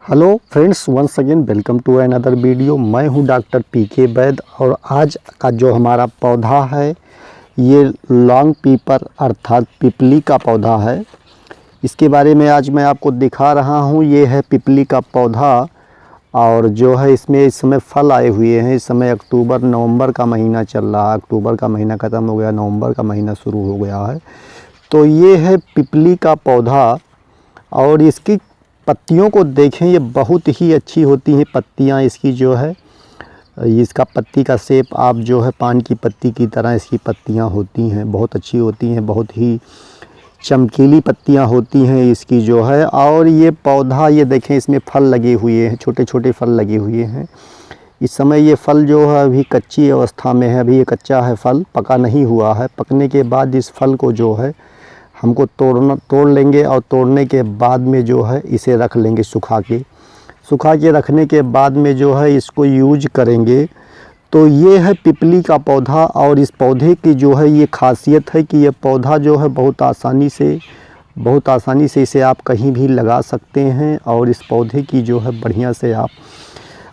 Hello friends, once again welcome to another video. मैं हूं doctor पीके वैद और आज का जो हमारा पौधा है ये लॉन्ग पीपर अर्थात पिपली का पौधा है। इसके बारे में आज मैं आपको दिखा रहा हूं। ये है पिपली का पौधा और जो है इसमें इस समय फल आए हुए हैं। इस समय अक्टूबर नवंबर का महीना चल रहा है। अक्टूबर का महीना ख़त्म हो गया, नवंबर का महीना शुरू हो गया है। तो ये है पिपली का पौधा और इसकी पत्तियों को देखें, ये बहुत ही अच्छी होती हैं पत्तियां इसकी। जो है इसका पत्ती का शेप आप जो है पान की पत्ती की तरह इसकी पत्तियां होती हैं, बहुत अच्छी होती हैं, बहुत ही चमकीली पत्तियां होती हैं इसकी जो है। और ये पौधा ये देखें, इसमें फल लगे हुए हैं, छोटे छोटे फल लगे हुए हैं। इस समय ये फल जो है अभी कच्ची अवस्था में है, अभी ये कच्चा है, फल पका नहीं हुआ है। पकने के बाद इस फल को जो है हमको तोड़ लेंगे और तोड़ने के बाद में जो है इसे रख लेंगे सुखा के रखने के बाद में जो है इसको यूज करेंगे। तो ये है पिपली का पौधा और इस पौधे की जो है ये खासियत है कि ये पौधा जो है बहुत आसानी से इसे आप कहीं भी लगा सकते हैं। और इस पौधे की जो है बढ़िया से आप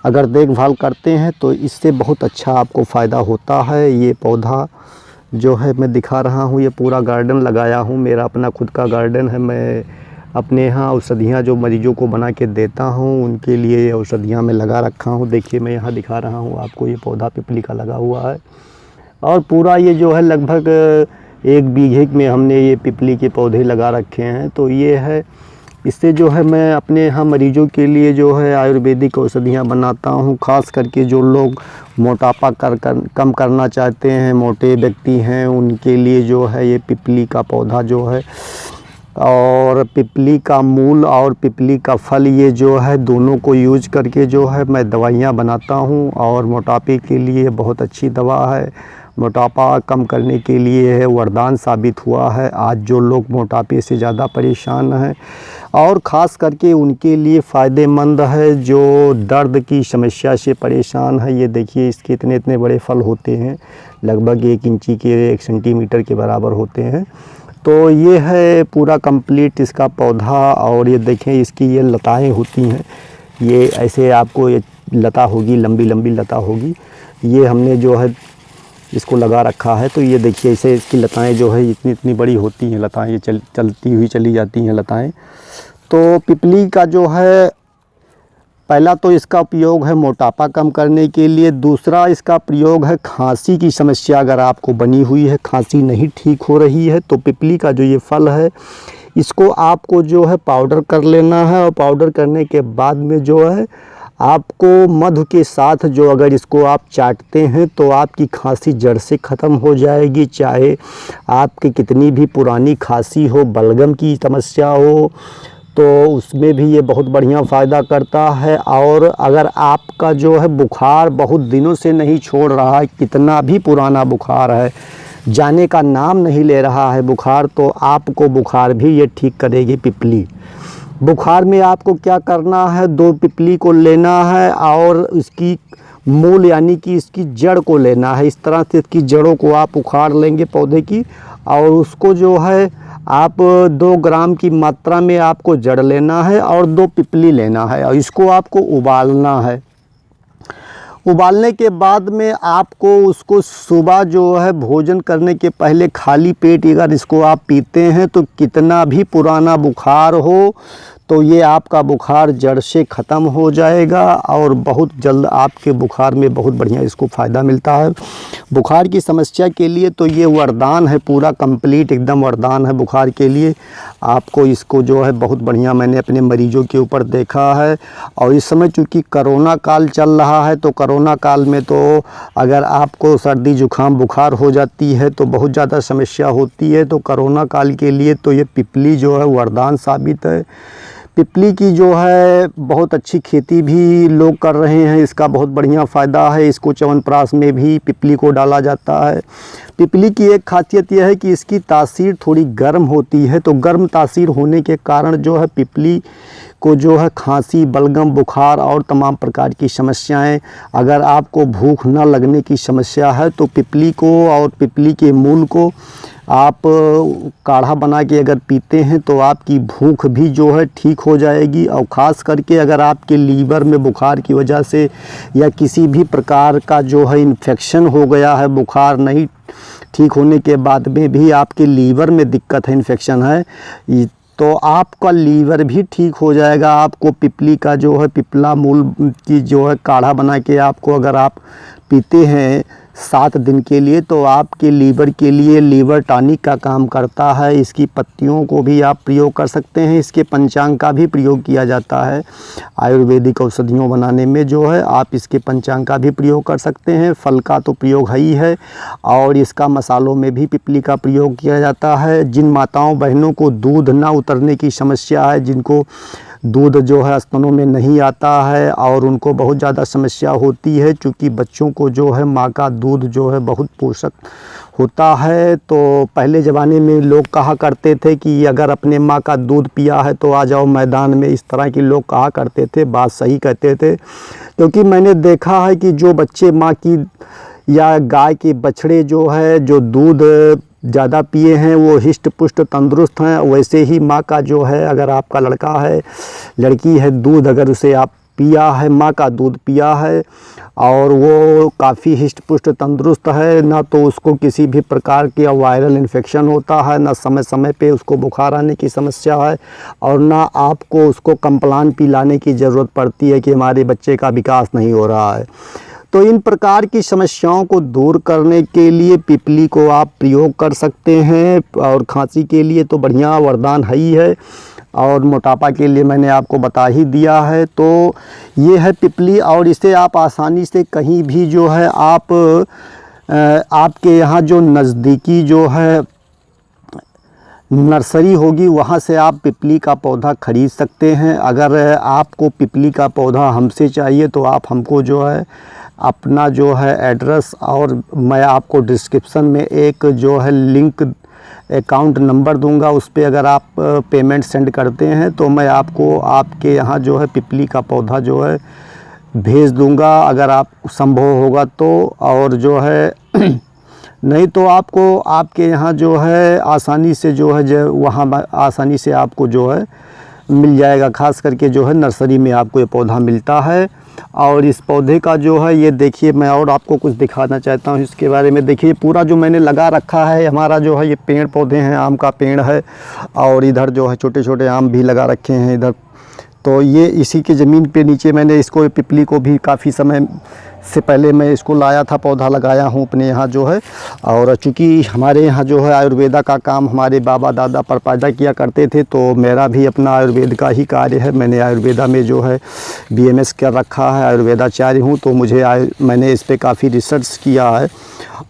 अगर देखभाल करते हैं तो इससे बहुत अच्छा आपको फ़ायदा होता है। ये पौधा जो है मैं दिखा रहा हूँ, ये पूरा गार्डन लगाया हूँ, मेरा अपना खुद का गार्डन है। मैं अपने यहाँ औषधियाँ जो मरीजों को बना के देता हूँ उनके लिए औषधियाँ मैं लगा रखा हूँ। देखिए मैं यहाँ दिखा रहा हूँ आपको, ये पौधा पिपली का लगा हुआ है और पूरा ये जो है लगभग 1 बीघे में हमने ये पिपली के पौधे लगा रखे हैं। तो ये है, इससे जो है मैं अपने यहाँ मरीजों के लिए जो है आयुर्वेदिक औषधियाँ बनाता हूँ। ख़ास करके जो लोग मोटापा कम करना चाहते हैं, मोटे व्यक्ति हैं, उनके लिए जो है ये पिपली का पौधा जो है और पिपली का मूल और पिपली का फल, ये जो है दोनों को यूज करके जो है मैं दवाइयाँ बनाता हूँ। और मोटापे के लिए बहुत अच्छी दवा है, मोटापा कम करने के लिए है, वरदान साबित हुआ है। आज जो लोग मोटापे से ज़्यादा परेशान हैं और ख़ास करके उनके लिए फ़ायदेमंद है जो दर्द की समस्या से परेशान है। ये देखिए इसके इतने बड़े फल होते हैं, लगभग 1 इंची के 1 सेंटीमीटर के बराबर होते हैं। तो ये है पूरा कंप्लीट इसका पौधा। और ये देखें इसकी ये लताएँ होती हैं, ये ऐसे आपको ये लता होगी, लंबी लंबी लता होगी। ये हमने जो है इसको लगा रखा है। तो ये देखिए इसे इसकी लताएं जो है इतनी बड़ी होती हैं लताएं, ये चलती हुई चली जाती हैं लताएं। तो पिपली का जो है पहला तो इसका उपयोग है मोटापा कम करने के लिए, दूसरा इसका प्रयोग है खांसी की समस्या अगर आपको बनी हुई है, खांसी नहीं ठीक हो रही है, तो पिपली का जो ये फल है इसको आपको जो है पाउडर कर लेना है। और पाउडर करने के बाद में जो है आपको मधु के साथ जो अगर इसको आप चाटते हैं तो आपकी खांसी जड़ से ख़त्म हो जाएगी। चाहे आपकी कितनी भी पुरानी खांसी हो, बलगम की समस्या हो, तो उसमें भी ये बहुत बढ़िया फ़ायदा करता है। और अगर आपका जो है बुखार बहुत दिनों से नहीं छोड़ रहा है, कितना भी पुराना बुखार है, जाने का नाम नहीं ले रहा है बुखार, तो आपको बुखार भी ये ठीक करेगी पिपली। बुखार में आपको क्या करना है, 2 पिपली को लेना है और इसकी मूल यानी कि इसकी जड़ को लेना है। इस तरह से इसकी जड़ों को आप उखाड़ लेंगे पौधे की और उसको जो है आप 2 ग्राम की मात्रा में आपको जड़ लेना है और 2 पिपली लेना है और इसको आपको उबालना है। उबालने के बाद में आपको उसको सुबह जो है भोजन करने के पहले खाली पेट अगर इसको आप पीते हैं तो कितना भी पुराना बुखार हो तो ये आपका बुखार जड़ से ख़त्म हो जाएगा और बहुत जल्द आपके बुखार में बहुत बढ़िया इसको फ़ायदा मिलता है। बुखार की समस्या के लिए तो ये वरदान है, पूरा कंप्लीट एकदम वरदान है बुखार के लिए। आपको इसको जो है बहुत बढ़िया मैंने अपने मरीजों के ऊपर देखा है। और इस समय चूँकि कोरोना काल चल रहा है तो कोरोना काल में तो अगर आपको सर्दी जुकाम बुखार हो जाती है तो बहुत ज़्यादा समस्या होती है। तो कोरोना काल के लिए तो ये पिपली जो है वरदान साबित है। पिपली की जो है बहुत अच्छी खेती भी लोग कर रहे हैं, इसका बहुत बढ़िया फ़ायदा है। इसको च्यवनप्राश में भी पिपली को डाला जाता है। पिपली की एक खासियत यह है कि इसकी तासीर थोड़ी गर्म होती है, तो गर्म तासीर होने के कारण जो है पिपली को जो है खांसी, बलगम, बुखार और तमाम प्रकार की समस्याएं, अगर आपको भूख न लगने की समस्या है तो पिपली को और पिपली के मूल को आप काढ़ा बना के अगर पीते हैं तो आपकी भूख भी जो है ठीक हो जाएगी। और ख़ास करके अगर आपके लीवर में बुखार की वजह से या किसी भी प्रकार का जो है इन्फेक्शन हो गया है, बुखार नहीं ठीक होने के बाद में भी आपके लीवर में दिक्कत है, इन्फेक्शन है, तो आपका लीवर भी ठीक हो जाएगा। आपको पिपली का जो है, पिपला मूल की जो है काढ़ा बना के आपको अगर आप पीते हैं 7 दिन के लिए, तो आपके लीवर के लिए लीवर टॉनिक का काम करता है। इसकी पत्तियों को भी आप प्रयोग कर सकते हैं। इसके पंचांग का भी प्रयोग किया जाता है आयुर्वेदिक औषधियों बनाने में जो है, आप इसके पंचांग का भी प्रयोग कर सकते हैं। फल का तो प्रयोग है ही है, और इसका मसालों में भी पिपली का प्रयोग किया जाता है। जिन माताओं बहनों को दूध ना उतरने की समस्या है, जिनको दूध जो है स्तनों में नहीं आता है और उनको बहुत ज़्यादा समस्या होती है, क्योंकि बच्चों को जो है माँ का दूध जो है बहुत पोषक होता है। तो पहले ज़माने में लोग कहा करते थे कि अगर अपने माँ का दूध पिया है तो आ जाओ मैदान में, इस तरह के लोग कहा करते थे। बात सही कहते थे, क्योंकि मैंने देखा है कि जो बच्चे माँ की या गाय के बछड़े जो है जो दूध ज़्यादा पिए हैं वो हिष्ट पुष्ट तंदुरुस्त हैं। वैसे ही माँ का जो है, अगर आपका लड़का है लड़की है, दूध अगर उसे आप पिया है, माँ का दूध पिया है और वो काफ़ी हिष्ट पुष्ट तंदुरुस्त है, ना तो उसको किसी भी प्रकार के वायरल इन्फेक्शन होता है, ना समय समय पे उसको बुखार आने की समस्या है, और ना आपको उसको कम्प्लान पिलाने की ज़रूरत पड़ती है कि हमारे बच्चे का विकास नहीं हो रहा है। तो इन प्रकार की समस्याओं को दूर करने के लिए पिपली को आप प्रयोग कर सकते हैं। और खांसी के लिए तो बढ़िया वरदान है ही है, और मोटापा के लिए मैंने आपको बता ही दिया है। तो ये है पिपली, और इसे आप आसानी से कहीं भी जो है आप आपके यहाँ जो नज़दीकी जो है नर्सरी होगी, वहाँ से आप पिपली का पौधा ख़रीद सकते हैं। अगर आपको पिपली का पौधा हमसे चाहिए तो आप हमको जो है अपना जो है एड्रेस, और मैं आपको डिस्क्रिप्शन में एक जो है लिंक अकाउंट नंबर दूंगा, उस पर अगर आप पेमेंट सेंड करते हैं तो मैं आपको आपके यहाँ जो है पिपली का पौधा जो है भेज दूंगा, अगर आप संभव होगा तो। और जो है नहीं तो आपको आपके यहाँ जो है आसानी से जो है जो वहाँ आसानी से आपको जो है मिल जाएगा। ख़ास करके जो है नर्सरी में आपको ये पौधा मिलता है। और इस पौधे का जो है ये देखिए, मैं और आपको कुछ दिखाना चाहता हूँ इसके बारे में। देखिए पूरा जो मैंने लगा रखा है हमारा जो है ये पेड़ पौधे हैं, आम का पेड़ है, और इधर जो है छोटे छोटे आम भी लगा रखे हैं इधर। तो ये इसी के ज़मीन पे नीचे मैंने इसको पिपली को भी काफ़ी समय से पहले मैं इसको लाया था, पौधा लगाया हूँ अपने यहाँ जो है। और चूँकि हमारे यहाँ जो है आयुर्वेदा का काम हमारे बाबा दादा परदादा किया करते थे, तो मेरा भी अपना आयुर्वेद का ही कार्य है। मैंने आयुर्वेदा में जो है BMS कर रखा है, आयुर्वेदाचार्य हूँ। तो मैंने इस पर काफ़ी रिसर्च किया है,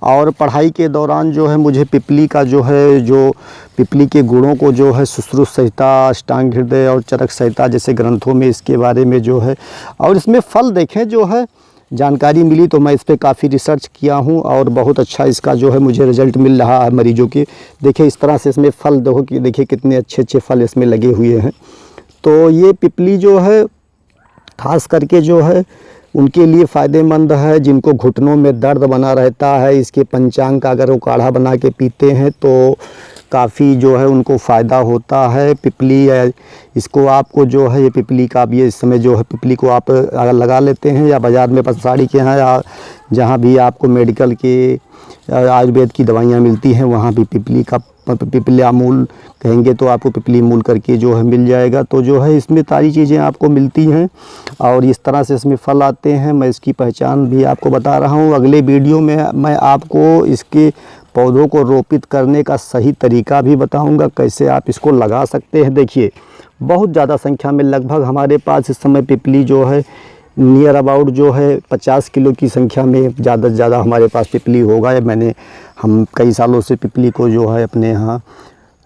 और पढ़ाई के दौरान जो है मुझे पिपली का जो है जो पिपली के गुणों को जो है सुश्रुत संहिता, अष्टांग हृदय और चरक संहिता जैसे ग्रंथों में इसके बारे में जो है, और इसमें फल देखें जो है जानकारी मिली, तो मैं इस पर काफ़ी रिसर्च किया हूँ और बहुत अच्छा इसका जो है मुझे रिज़ल्ट मिल रहा है मरीजों के। देखिए इस तरह से इसमें फल देखो कि देखिए कितने अच्छे अच्छे फल इसमें लगे हुए हैं। तो ये पिपली जो है ख़ास करके जो है उनके लिए फ़ायदेमंद है जिनको घुटनों में दर्द बना रहता है। इसके पंचांग का अगर वो काढ़ा बना के पीते हैं तो काफ़ी जो है उनको फ़ायदा होता है। पिपली इसको आपको जो है ये पिपली का भी इस समय जो है पिपली को आप अगर लगा लेते हैं, या बाज़ार में पसाड़ी के यहाँ या जहाँ भी आपको मेडिकल के आयुर्वेद की दवाइयाँ मिलती हैं वहाँ भी पिपली का पिपलिया मूल कहेंगे तो आपको पिपली मूल करके जो है मिल जाएगा। तो जो है इसमें सारी चीज़ें आपको मिलती हैं, और इस तरह से इसमें फल आते हैं। मैं इसकी पहचान भी आपको बता रहा हूँ। अगले वीडियो में मैं आपको इसके पौधों को रोपित करने का सही तरीका भी बताऊंगा, कैसे आप इसको लगा सकते हैं। देखिए बहुत ज़्यादा संख्या में, लगभग हमारे पास इस समय पिपली जो है नियर अबाउट जो है 50 किलो की संख्या में ज़्यादा से ज़्यादा हमारे पास पिपली होगा। हम कई सालों से पिपली को जो है अपने यहाँ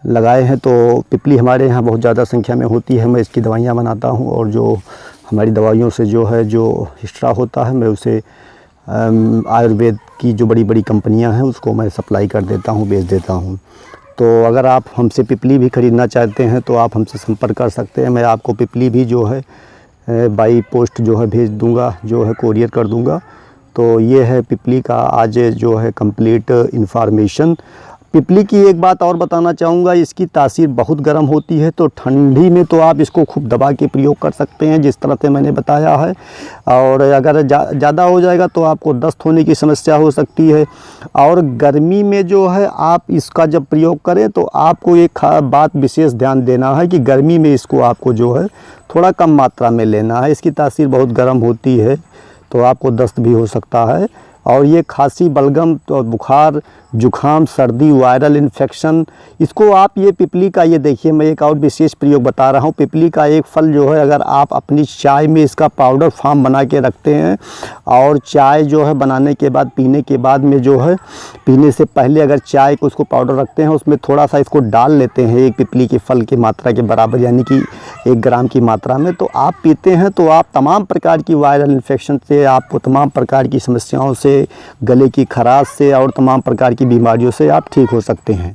लगाए हैं, तो पिपली हमारे यहाँ बहुत ज़्यादा संख्या में होती है। मैं इसकी दवाइयाँ बनाता हूँ, और जो हमारी दवाइयों से जो है जो हिस्ट्रा होता है मैं उसे आयुर्वेद की जो बड़ी बड़ी कंपनियां हैं उसको मैं सप्लाई कर देता हूं, बेच देता हूं। तो अगर आप हमसे पिपली भी ख़रीदना चाहते हैं तो आप हमसे संपर्क कर सकते हैं। मैं आपको पिपली भी जो है बाई पोस्ट जो है भेज दूंगा, जो है कोरियर कर दूंगा। तो ये है पिपली का आज जो है कंप्लीट इन्फॉर्मेशन। पिपली की एक बात और बताना चाहूँगा, इसकी तासीर बहुत गर्म होती है, तो ठंडी में तो आप इसको खूब दबा के प्रयोग कर सकते हैं जिस तरह से मैंने बताया है। और अगर ज़्यादा हो जाएगा तो आपको दस्त होने की समस्या हो सकती है। और गर्मी में जो है आप इसका जब प्रयोग करें तो आपको एक बात विशेष ध्यान देना है कि गर्मी में इसको आपको जो है थोड़ा कम मात्रा में लेना है। इसकी तासीर बहुत गर्म होती है तो आपको दस्त भी हो सकता है। और ये खांसी, बलगम, तो बुखार, जुखाम, सर्दी, वायरल इन्फेक्शन, इसको आप ये पिपली का, ये देखिए मैं एक और विशेष प्रयोग बता रहा हूँ। पिपली का एक फल जो है, अगर आप अपनी चाय में इसका पाउडर फॉर्म बना के रखते हैं और चाय जो है बनाने के बाद, पीने के बाद में जो है, पीने से पहले अगर चाय को उसको पाउडर रखते हैं, उसमें थोड़ा सा इसको डाल लेते हैं एक पिपली के फल की मात्रा के बराबर, यानी कि 1 ग्राम की मात्रा में, तो आप पीते हैं तो आप तमाम प्रकार की वायरल इन्फेक्शन से, आपको तमाम प्रकार की समस्याओं से, गले की खराश से और तमाम प्रकार की बीमारियों से आप ठीक हो सकते हैं।